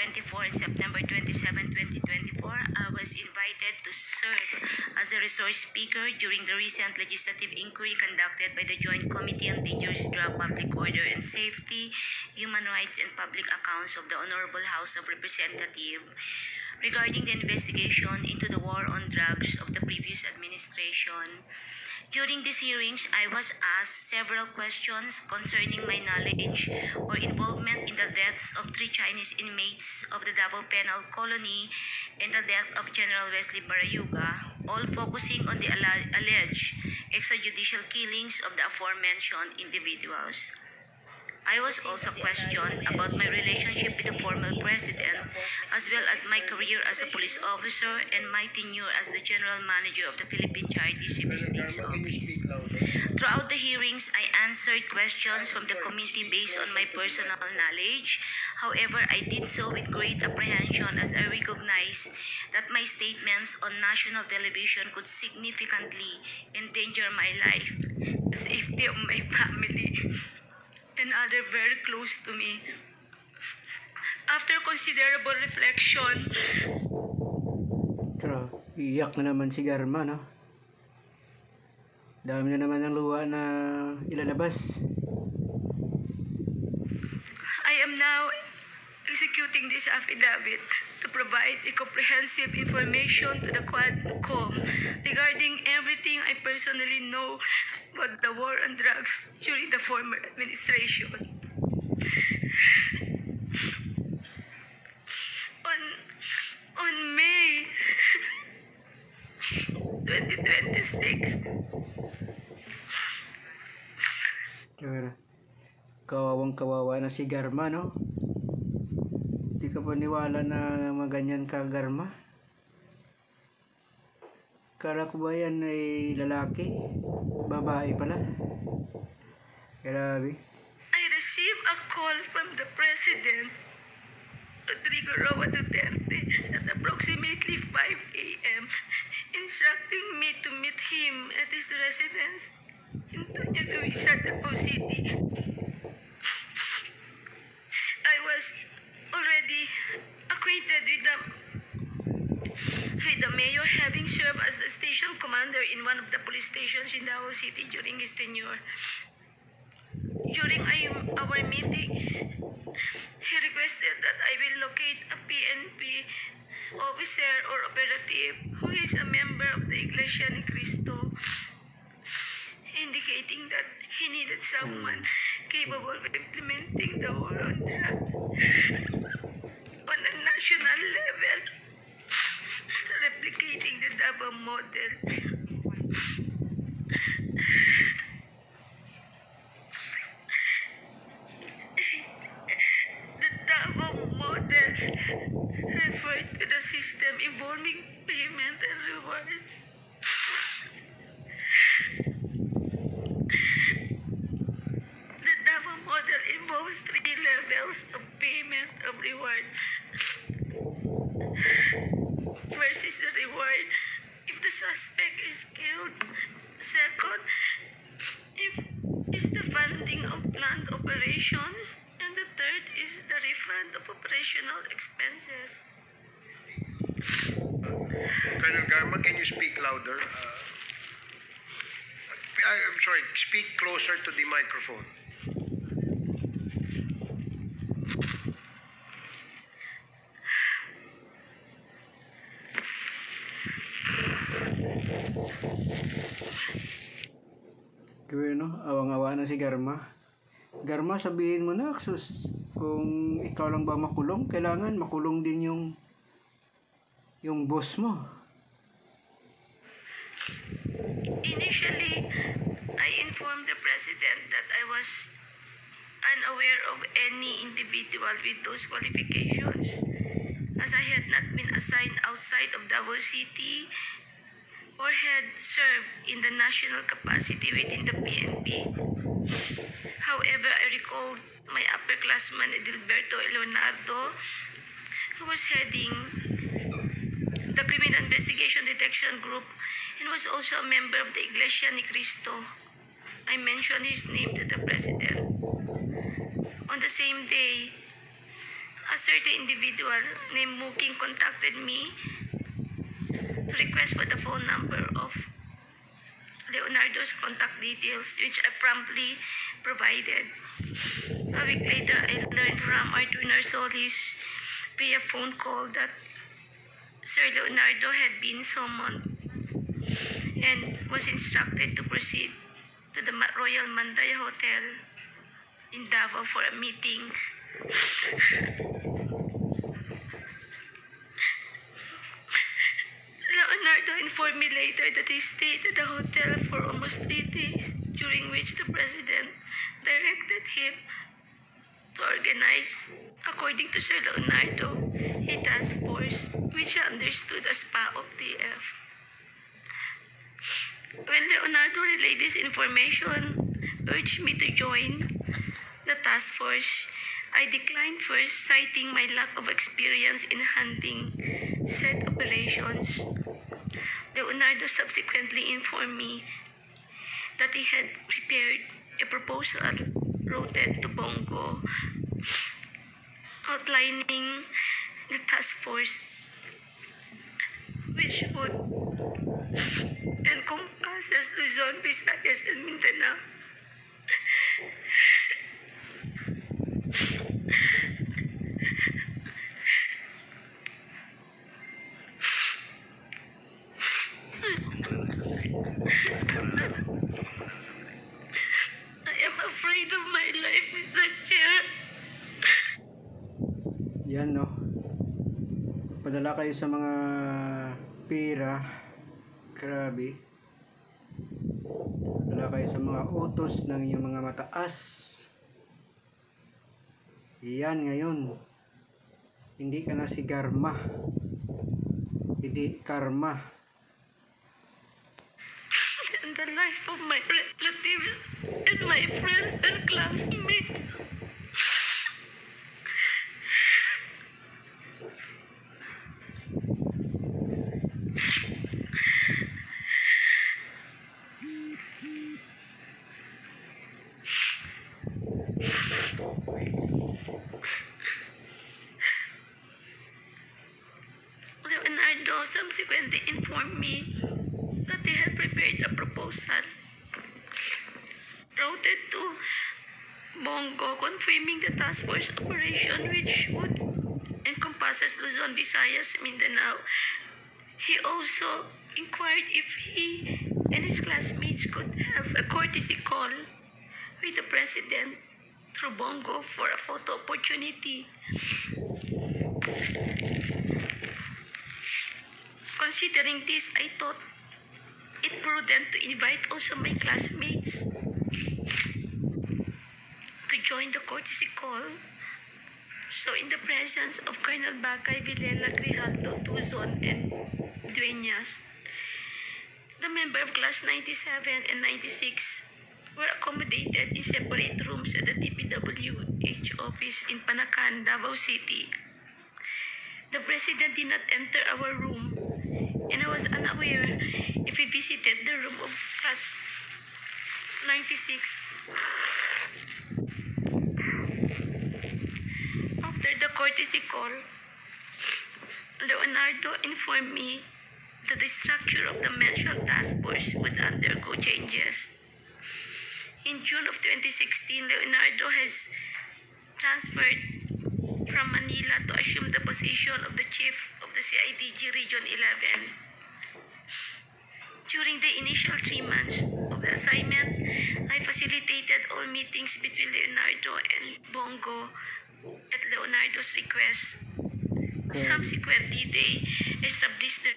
24 and September 27, 2024, I was invited to serve as a resource speaker during the recent legislative inquiry conducted by the Joint Committee on Dangerous Drug, Public Order and Safety, Human Rights and Public Accounts of the Honorable House of Representatives regarding the investigation into the war on drugs of the previous administration. During these hearings, I was asked several questions concerning my knowledge or involvement in the deaths of 3 Chinese inmates of the Davao Penal Colony and the death of General Wesley Barayuga, all focusing on the alleged extrajudicial killings of the aforementioned individuals. I was also questioned about my relationship with the former president, as well as my career as a police officer and my tenure as the general manager of the Philippine Charity Service Office. Throughout the hearings, I answered questions from the committee based on my personal knowledge. However, I did so with great apprehension as I recognized that my statements on national television could significantly endanger my life, the safety of my family, and other very close to me. After considerable reflection, iyak na naman si Garma, no? Dami na naman ng luha na ilalabas. I am now executing this affidavit to provide a comprehensive information to the Quadcom regarding everything I personally know about the war on drugs during the former administration. On May 2026, Kawawang-kawawa na si Garma, no? Di ka paniwala na maganyan ka, Garma? Kala ko ba yan ay lalaki? Babae pala. Grabe. I received a call from the President, Rodrigo Roa Duterte, at approximately 5 a.m., instructing me to meet him at his residence in Doña Luisa, Davao City. I was already acquainted with the mayor, having served as the station commander in one of the police stations in Davao City during his tenure. During our meeting, he requested that I will locate a PNP officer or operative who is a member of the Iglesia ni Cristo, indicating that he needed someone capable of implementing the war on drugs on a national level, replicating the Davao model. The Davao model referred to the system involving payment and rewards. The Davao model involves 3 levels of payment of rewards. First is the reward if the suspect is killed. Second, if is the funding of planned operations. And the third is the refund of operational expenses. Colonel Garma, can you speak louder? I'm sorry, speak closer to the microphone. Bueno, awang-awa na si Garma. Garma, sabihin mo na, sus, kung ikaw lang ba makulong, kailangan makulong din yung boss mo. Initially, I informed the President that I was unaware of any individual with those qualifications, as I had not been assigned outside of Davao City or had served in the national capacity within the PNP. However, I recalled my upperclassman Edilberto Leonardo, who was heading the Criminal Investigation Detection Group and was also a member of the Iglesia ni Cristo. I mentioned his name to the President. On the same day, a certain individual named Mooking contacted me to request for the phone number of Leonardo's contact details, which I promptly provided. A week later, I learned from Arthur Narsolis via phone call that Sir Leonardo had been summoned and was instructed to proceed to the Royal Mandaya Hotel in Davao for a meeting. Leonardo informed me later that he stayed at the hotel for almost 3 days, during which the president directed him to organize, according to Sir Leonardo, a task force which he understood as PAOTF. When Leonardo relayed this information, urged me to join the task force, I declined first, citing my lack of experience in handling said operations. Leonardo subsequently informed me that he had prepared a proposal routed to Bongo outlining the task force, which would encompass Luzon, Visayas, and Mindanao. I am afraid of my life, Mr. Chear. Yan, no? Padala kayo sa mga pera. Grabe. Padala kayo sa mga utos ng inyong mga mataas. Yan ngayon. Hindi ka na si Garma. Hindi karma. And the life of my relatives and my friends and classmates. Leonardo subsequently informed me that they had prepared a proposal routed to Bongo confirming the task force operation, which would encompass Luzon, Visayas, Mindanao. He also inquired if he and his classmates could have a courtesy call with the president through Bongo for a photo opportunity. Considering this, I thought it prudent to invite also my classmates to join the courtesy call. So in the presence of Colonel Bacay, Villela, Grijaldo, Tuzon, and Dueñas, the member of class 97 and 96 were accommodated in separate rooms at the DPWH office in Panacan, Davao City. The president did not enter our room, and I was unaware if he visited the room of class 96. After the courtesy call, Leonardo informed me that the structure of the mentioned task force would undergo changes. In June of 2016, Leonardo has transferred from Manila to assume the position of the chief of the CIDG Region 11. During the initial 3 months of the assignment, I facilitated all meetings between Leonardo and Bongo at Leonardo's request. Okay. Subsequently, they established the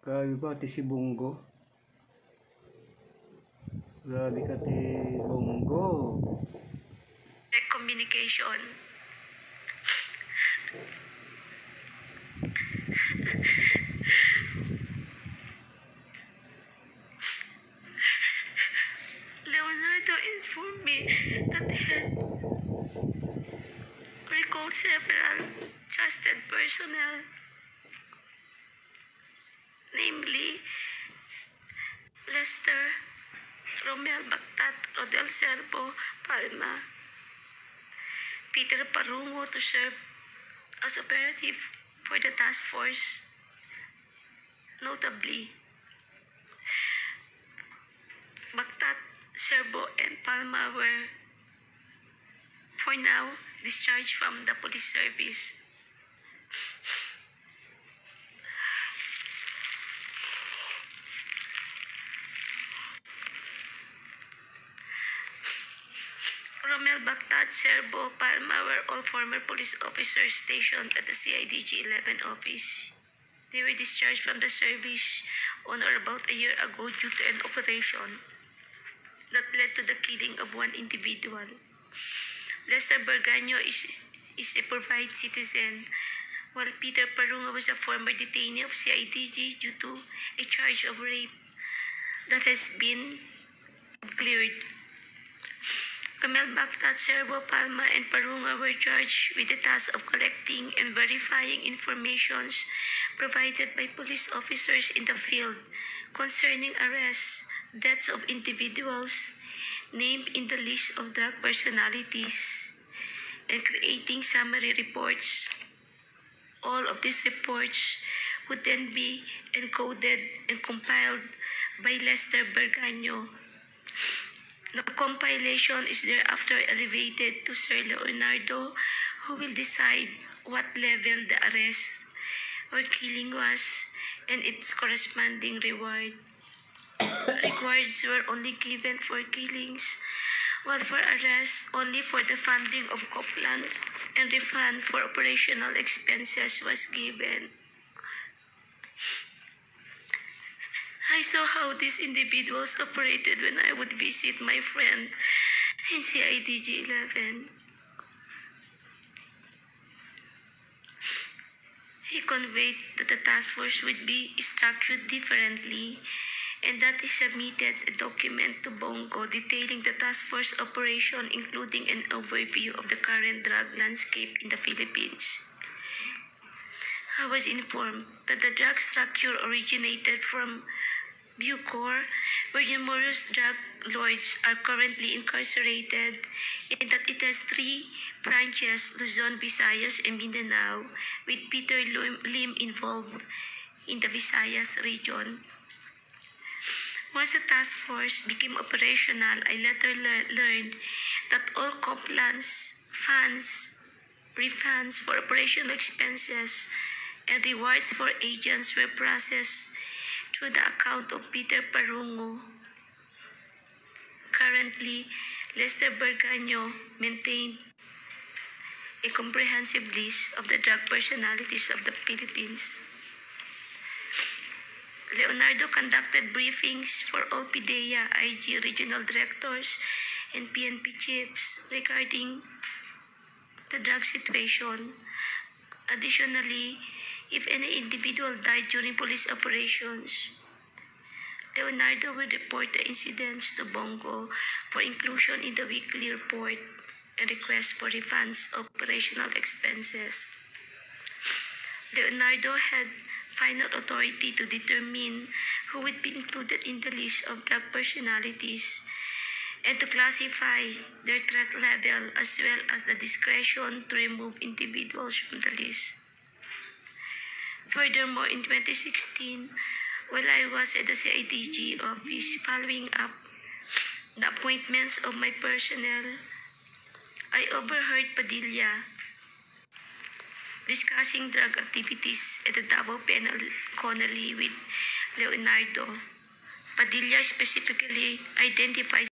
Grabe ba, ti si Bongo? Grabe ka, ti Bongo. direct communication. Leonardo informed me that he had recalled several trusted personnel, namely Lester, Romel Bactat, Rodel Servo, Palma, Peter Parungo to serve as operative for the task force. Notably, Bagtat, Serbo, and Palma were, for now, discharged from the police service. Romel Bagtat, Serbo, Palma were all former police officers stationed at the CIDG 11 office. They were discharged from the service on or about a year ago due to an operation that led to the killing of one individual. Lester Berganyo is a provide citizen, while Peter Parunga was a former detainee of CIDG due to a charge of rape that has been cleared. Romel Bagtat, Serbo, Palma, and Parunga were charged with the task of collecting and verifying information provided by police officers in the field concerning arrests, deaths of individuals named in the list of drug personalities, and creating summary reports. All of these reports would then be encoded and compiled by Lester Berganyo. The compilation is thereafter elevated to Sir Leonardo, who will decide what level the arrest or killing was and its corresponding reward. Rewards were only given for killings, while for arrests only for the funding of Copland and refund for operational expenses was given. I saw how these individuals operated when I would visit my friend in CIDG 11. He conveyed that the task force would be structured differently and that he submitted a document to Bongo detailing the task force operation, including an overview of the current drug landscape in the Philippines. I was informed that the drug structure originated from Bucor, where numerous drug lords are currently incarcerated, and that it has 3 branches, Luzon, Visayas, and Mindanao, with Peter Lim involved in the Visayas region. Once the task force became operational, I later learned that all Copland's funds, refunds for operational expenses, and rewards for agents were processed through the account of Peter Parungo. Currently, Lester Berganyo maintained a comprehensive list of the drug personalities of the Philippines. Leonardo conducted briefings for all PDEA, IG regional directors, and PNP chiefs regarding the drug situation. Additionally, if any individual died during police operations, Leonardo will report the incidents to Bongo for inclusion in the weekly report and request for refunds of operational expenses. Leonardo had final authority to determine who would be included in the list of drug personalities and to classify their threat level, as well as the discretion to remove individuals from the list. Furthermore, in 2016, while I was at the CIDG office following up the appointments of my personnel, I overheard Padilla discussing drug activities at the Davao Penal Colony with Leonardo. Padilla specifically identified